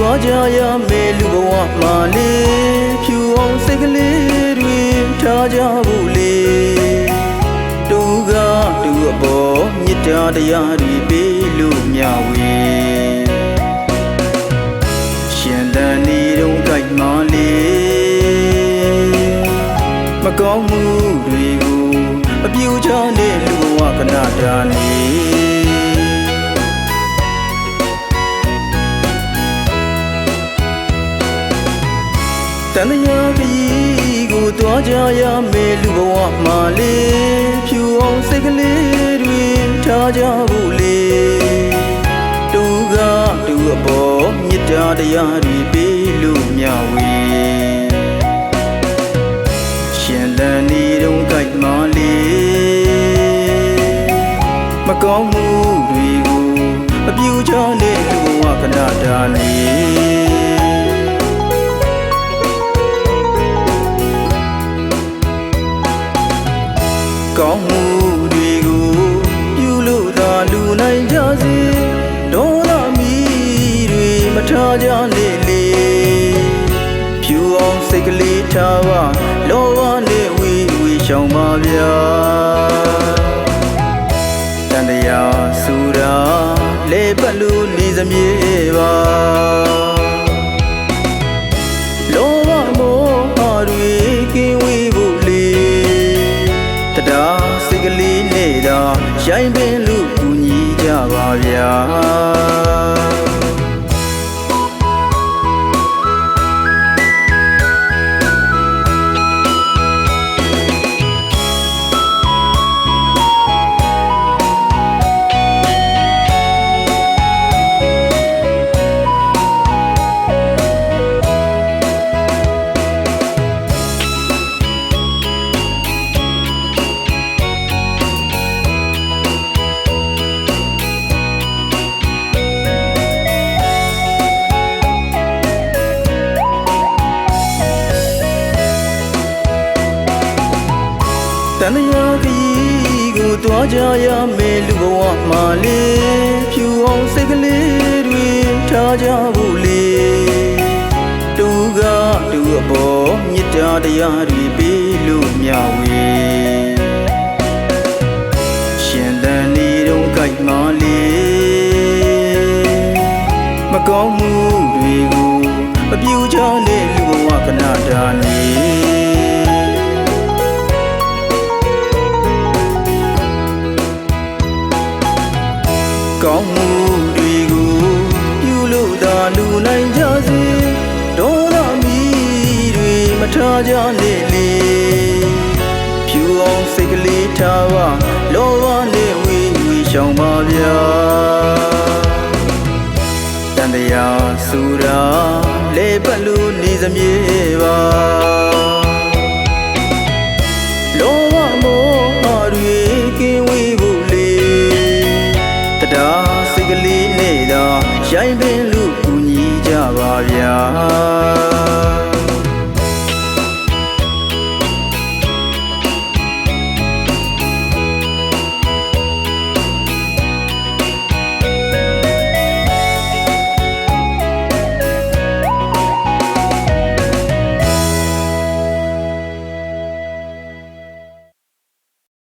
သွားကြရမယ်လူဘဝမှာလေဖြူအောင်စိတ်ကလေးတွေထားကြဖို့လေတူကတူအပေါ်မြစ်တာတရားတွေပေးလို့မြဝေရှင်လန်းနေတော့ကြိုက်မှလေမကောင်းမှုတွေကိုအပြူချတဲ့လူဘဝကနာတာနေတန်ရာကြီးကိုသွားကြရမယ်လူဘဝမှာလေဖြူအောင်စိတ်ကလေးတွေထားကြဖို့လေတူကတူအပေါ်မြစ်တာတရားတွေပေးလို့မြဝေရှင်လန်းနေတော့ကြိုက်မှလေမကောင်းမှုတွေကိုအပြူချတဲ့လူဘဝကနာတာနေကောင်းမှုတွေကိုပြုလို့သာလူနိုင်ကြစေဒေါသမီတွေမထားကြနဲ့လေဖြူအောင်စိတ်ကလေးထားပါလောဘနဲ့ဝေရှောင်ပါဗျာတန်တရားဆူတာလေပတ်လို့နေစမြေပါလောဘမောဟတွေကင်းဝေးဖို့လေတရားစိတ်ကလေးနဲ့သာရိုင်းပင်လူကူညီကြပါဗျာတန်ရာကြီးကိုသွားကြရမယ်လူဘဝမှာလေဖြူအောင်စိတ်ကလေးတွေထားကြဖို့လေတူကတူအပေါ်မြစ်တာတရားတွေပေးလို့မြဝေရှင်လန်းနေတော့ကြိုက်မှလေမကောင်းမှုတွေကိုအပြူချတဲ့လူဘဝကနာတာနေကောင်းမှုတွေကိုပြုလို့သာလူနိုင်ကြစေဒေါသမီတွေမထားကြနဲ့လေဖြူအောင်စိတ်ကလေးထားပါလောဘနဲ့ဝေရှောင်ပါဗျာတန်တရားဆူတာလေပတ်လို့နေစမြေပါလောဘမောဟတွေကင်းဝေးဖို့လေတရားစိတ်ကလေးနဲ့သာရိုင်းပင်လူကူညီကြပါဗျာ